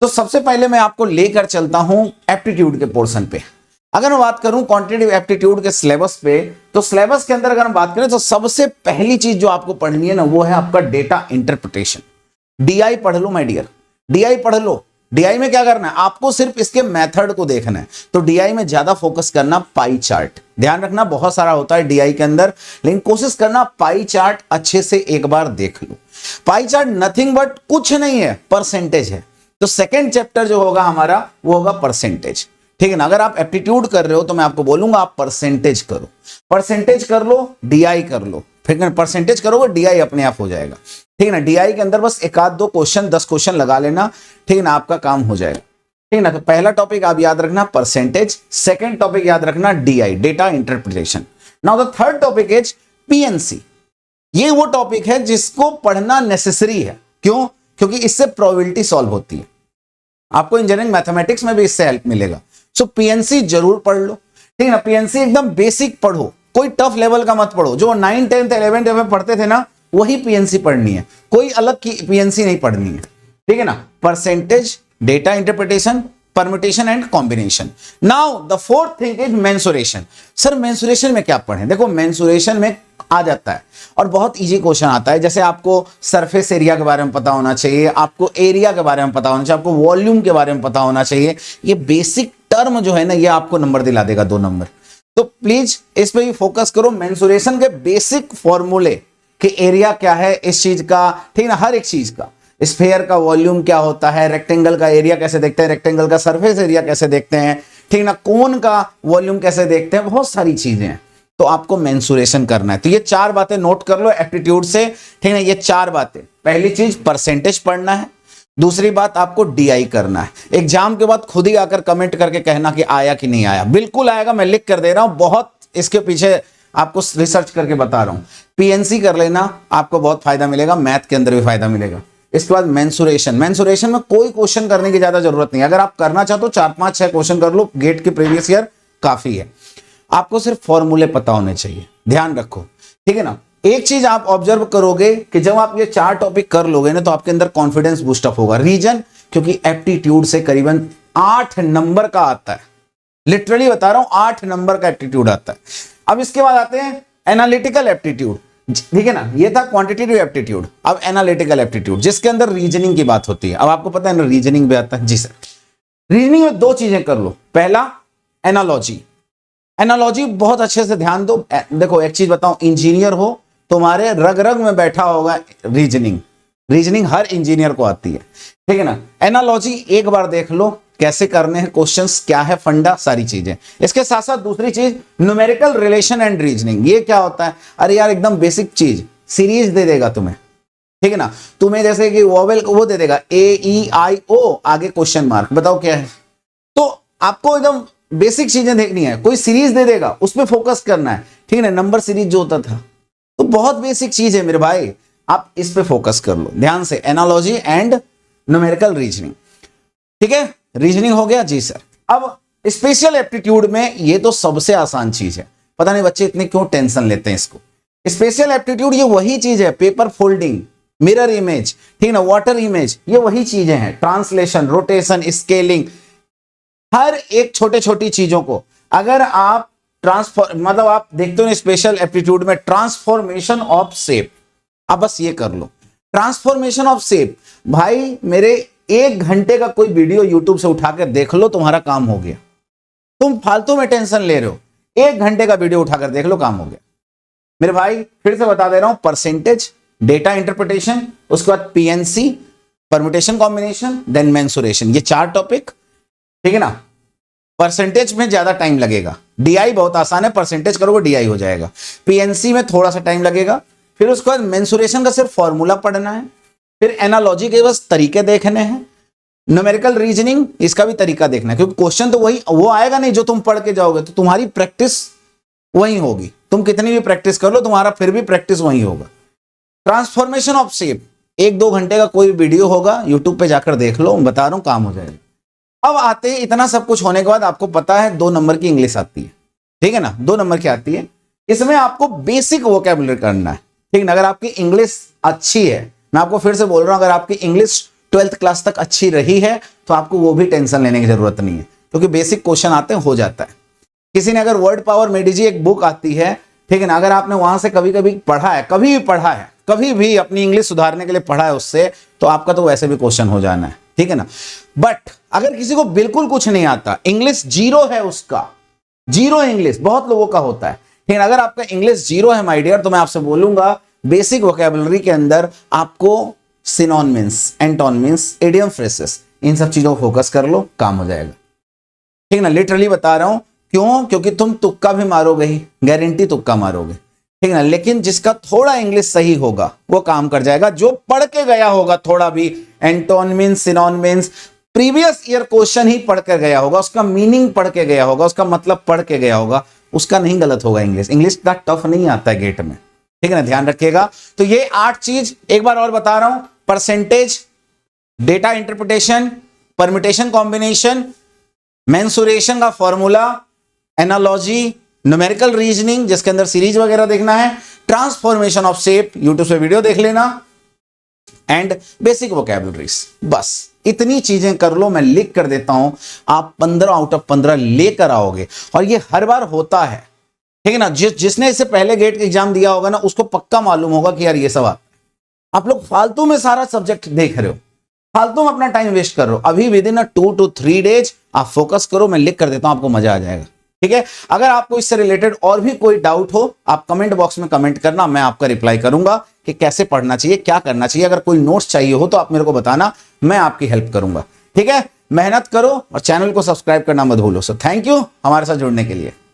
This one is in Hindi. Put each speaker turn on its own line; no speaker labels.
तो सबसे पहले मैं आपको लेकर चलता हूं एप्टीट्यूड के पोर्शन पे। अगर मैं बात करूं क्वांटिटेटिव एप्टीट्यूड के सिलेबस पे, तो सिलेबस के अंदर अगर हम बात करें तो सबसे पहली चीज जो आपको पढ़नी है ना, वो है आपका डेटा इंटरप्रिटेशन। डीआई पढ़ लो माय डियर, डीआई पढ़ लो। डीआई में क्या करना है, आपको सिर्फ इसके मेथड को देखना है। तो डीआई में ज्यादा फोकस करना पाई चार्ट, ध्यान रखना बहुत सारा होता है डीआई के अंदर, लेकिन कोशिश करना पाई चार्ट अच्छे से एक बार देख लो। पाई चार्ट नथिंग बट कुछ नहीं है, परसेंटेज है। तो सेकेंड चैप्टर जो होगा हमारा वो होगा परसेंटेज, ठीक है ना। अगर आप एप्टीट्यूड कर रहे हो तो मैं आपको बोलूंगा आप परसेंटेज करो, परसेंटेज कर लो, डीआई कर लो, फिर परसेंटेज करोगे डीआई अपने आप हो जाएगा, ठीक है ना। डीआई के अंदर बस एक आध दो क्वेश्चन 10 क्वेश्चन लगा लेना, ठीक है ना, आपका काम हो जाएगा, ठीक है ना। तो पहला टॉपिक आप याद रखना परसेंटेज, सेकंड टॉपिक याद रखना DI, data interpretation. Now the third topic is PNC. ये वो टॉपिक है जिसको पढ़ना नेसेसरी है। क्यों? क्योंकि इससे प्रोबेबिलिटी सॉल्व होती है, आपको इंजीनियरिंग मैथमेटिक्स में भी इससे हेल्प मिलेगा। सो पीएनसी जरूर पढ़ लो, ठीक है ना। पीएनसी एकदम बेसिक पढ़ो, कोई टफ लेवल का मत पढ़ो। जो 9, 10, 11 में पढ़ते थे ना, वही पीएनसी पढ़नी है, कोई अलग की पीएनसी नहीं पढ़नी है, ठीक है ना। Percentage, data interpretation, permutation and combination. Now the fourth thing is mensuration. Sir mensuration में क्या पढ़ें? देखो मेंसुरेशन में आ जाता है और बहुत इजी क्वेश्चन आता है। जैसे आपको सरफेस एरिया के बारे में पता होना चाहिए, आपको एरिया के बारे में पता होना चाहिए, आपको वॉल्यूम के बारे में पता होना चाहिए। ये बेसिक टर्म जो है ना, ये आपको नंबर दिला देगा 2 नंबर। तो प्लीज इस पे भी फोकस करो। मेंसुरेशन के बेसिक फॉर्मूले कि एरिया क्या है इस चीज का, ठीक है ना, हर एक चीज का। स्फेयर का वॉल्यूम क्या होता है, रेक्टेंगल का एरिया कैसे देखते हैं, रेक्टेंगल का सरफेस एरिया कैसे देखते हैं, ठीक है ना, कोन का वॉल्यूम कैसे देखते हैं, बहुत सारी चीजें हैं। तो आपको मेंसुरेशन करना है। तो ये 4 बातें नोट कर लो एप्टीट्यूड से, ठीक है ना। ये 4 बातें, पहली चीज परसेंटेज पढ़ना है, दूसरी बात आपको डीआई करना है। एग्जाम के बाद खुद ही आकर कमेंट करके कहना कि आया कि नहीं आया। बिल्कुल आएगा, मैं लिख कर दे रहा हूं, बहुत इसके पीछे आपको रिसर्च करके बता रहा हूं। पीएनसी कर लेना, आपको बहुत फायदा मिलेगा, मैथ के अंदर भी फायदा मिलेगा। इसके बाद मेंसुरेशन, मेंसुरेशन में कोई क्वेश्चन करने की ज्यादा जरूरत नहीं। अगर आप करना चाहते हो 4, 5, 6 क्वेश्चन कर लो, गेट के प्रीवियस ईयर काफी है। आपको सिर्फ फॉर्मूले पता होने चाहिए, ध्यान रखो, ठीक है ना। एक चीज आप ऑब्जर्व करोगे कि जब आप ये 4 टॉपिक कर लोगे ना, तो आपके अंदर कॉन्फिडेंस बूस्टअप होगा। रीजन, क्योंकि एप्टीट्यूड से करीबन 8 नंबर का आता है, लिटरली बता रहा हूं 8 नंबर का एप्टीट्यूड आता है। अब इसके बाद आते हैं एनालिटिकल एप्टीट्यूड, ठीक है ना। ये था क्वांटिटेटिव एप्टीट्यूड, अब एनालिटिकल एप्टीट्यूड जिसके अंदर रीजनिंग की बात होती है। अब आपको पता है ना रीजनिंग भी आता है। जी सर, रीजनिंग में 2 चीजें कर लो। पहला एनालॉजी, एनालॉजी बहुत अच्छे से ध्यान दो। देखो एक चीज बताऊं, इंजीनियर हो, तुम्हारे रग रग में बैठा होगा रीजनिंग। रीजनिंग हर इंजीनियर को आती है, ठीक है ना। एनालॉजी एक बार देख लो कैसे करने हैं क्वेश्चंस, क्या है फंडा, सारी चीजें। इसके साथ साथ दूसरी चीज न्यूमेरिकल रिलेशन एंड रीजनिंग। ये क्या होता है? अरे यार एकदम बेसिक चीज, सीरीज दे देगा तुम्हें, ठीक है ना। तुम्हें जैसे कि वोवेल वो दे देगा AEIO, आगे क्वेश्चन मार्क, बताओ क्या है। तो आपको एकदम बेसिक चीजें देखनी है, कोई सीरीज दे देगा उस पर फोकस करना है, ठीक है ना। नंबर सीरीज जो होता था, तो बहुत बेसिक चीज है मेरे भाई, आप इस पे फोकस कर लो ध्यान से। एनालॉजी एंड न्यूमेरिकल रीजनिंग, ठीक है। रीजनिंग हो गया जी सर। अब स्पेशल एप्टीट्यूड में ये तो सबसे आसान चीज है, पता नहीं बच्चे इतने क्यों टेंशन लेते हैं इसको। स्पेशल एप्टीट्यूड ये वही चीज है, पेपर फोल्डिंग, मिरर इमेज, ठीक है ना, वाटर इमेज, ये वही चीजें हैं। ट्रांसलेशन, रोटेशन, स्केलिंग, हर एक छोटे छोटी चीजों को अगर आप मतलब आप देखते हो स्पेशल एप्टीट्यूड में ट्रांसफॉर्मेशन ऑफ शेप, आप बस ये कर लो ट्रांसफॉर्मेशन ऑफ शेप। भाई मेरे 1 घंटे का कोई वीडियो यूट्यूब से उठाकर देख लो, तुम्हारा काम हो गया। तुम फालतू में टेंशन ले रहे हो, 1 घंटे का वीडियो उठाकर देख लो, काम हो गया मेरे भाई। फिर से बता दे रहा हूं, परसेंटेज, डेटा इंटरप्रिटेशन, उसके बाद PNC, permutation combination, then mensuration, ये 4 टॉपिक, ठीक है ना। परसेंटेज में ज्यादा टाइम लगेगा, डीआई बहुत आसान है, परसेंटेज करोगे डीआई हो जाएगा। पीएनसी में थोड़ा सा टाइम लगेगा, फिर उसके बाद मेंसुरेशन का सिर्फ फॉर्मूला पढ़ना है, फिर एनालॉजी के बस तरीके देखने हैं, न्यूमेरिकल रीजनिंग इसका भी तरीका देखना है, क्योंकि क्वेश्चन तो वही वो आएगा नहीं जो तुम पढ़ के जाओगे, तो तुम्हारी प्रैक्टिस वही होगी। तुम कितनी भी प्रैक्टिस कर लो, तुम्हारा फिर भी प्रैक्टिस वही होगा। ट्रांसफॉर्मेशन ऑफ शेप 1-2 घंटे का कोई वीडियो होगा, यूट्यूब पे जाकर देख लो, बता रहा हूं काम हो जाएगा। अब आते हैं, इतना सब कुछ होने के बाद आपको पता है 2 नंबर की इंग्लिश आती है, ठीक है ना, 2 नंबर की आती है। इसमें आपको बेसिक वोकैबुलरी करना है, ठीक है ना। अगर आपकी इंग्लिश अच्छी है, मैं आपको फिर से बोल रहा हूं, अगर आपकी इंग्लिश 12th क्लास तक अच्छी रही है तो आपको वो भी टेंशन लेने की जरूरत नहीं है, क्योंकि बेसिक क्वेश्चन आते हैं, हो जाता है। किसी ने अगर वर्ड पावर मेडिजी एक बुक आती है, ठीक है ना, अगर आपने वहां से कभी कभी पढ़ा है, कभी भी पढ़ा है, कभी भी अपनी इंग्लिश सुधारने के लिए पढ़ा है उससे, तो आपका तो वैसे भी क्वेश्चन हो जाना है, ठीक है ना। बट अगर किसी को बिल्कुल कुछ नहीं आता, इंग्लिश जीरो है उसका, जीरो इंग्लिश बहुत लोगों का होता है, लेकिन अगर आपका इंग्लिश जीरो है माय डियर, तो मैं आपसे बोलूंगा बेसिक वोकैबुलरी के अंदर आपको सिनोनिम्स, एंटोनिम्स, इडियम फ्रेजेस, इन सब चीजों को फोकस कर लो, काम हो जाएगा, ठीक ना। लिटरली बता रहा हूं, क्यों? क्योंकि तुम तुक्का भी मारोगे ही, गारंटी तुक्का मारोगे, ठीक ना। लेकिन जिसका थोड़ा इंग्लिश सही होगा वो काम कर जाएगा, जो पढ़ के गया होगा थोड़ा भी antonyms, synonyms, previous year question ही पढ़ के गया होगा, उसका मीनिंग पढ़ के गया होगा, उसका मतलब पढ़ के गया होगा, उसका नहीं गलत होगा इंग्लिश। इंग्लिश का टफ नहीं आता है गेट में, ठीक है ना, ध्यान रखिएगा। तो ये 8 चीज एक बार और बता रहा हूं, percentage, data interpretation, permutation combination, mensuration का फॉर्मूला, एनालॉजी, न्यूमेरिकल रीजनिंग जिसके अंदर सीरीज वगैरह देखना है, ट्रांसफॉर्मेशन ऑफ शेप, यूट्यूब पे वीडियो देख लेना, एंड बेसिक वोकैबुलरीज। बस इतनी चीजें कर लो, मैं लिख कर देता हूं, आप 15 आउट ऑफ 15 लेकर आओगे। और ये हर बार होता है, ठीक है ना। जिसने इससे पहले गेट एग्जाम दिया होगा ना, उसको पक्का मालूम होगा कि यार ये सब आप लोग फालतू में सारा सब्जेक्ट देख रहे हो, फालतू में अपना टाइम वेस्ट कर रहे हो। अभी विद इन 2 to 3 डेज आप फोकस करो, मैं लिख कर देता हूं, आपको मजा आ जाएगा, ठीक है। अगर आपको इससे रिलेटेड और भी कोई डाउट हो, आप कमेंट बॉक्स में कमेंट करना, मैं आपका रिप्लाई करूंगा कि कैसे पढ़ना चाहिए, क्या करना चाहिए। अगर कोई नोट्स चाहिए हो तो आप मेरे को बताना, मैं आपकी हेल्प करूंगा, ठीक है। मेहनत करो और चैनल को सब्सक्राइब करना मत भूलो। सो थैंक यू हमारे साथ जुड़ने के लिए।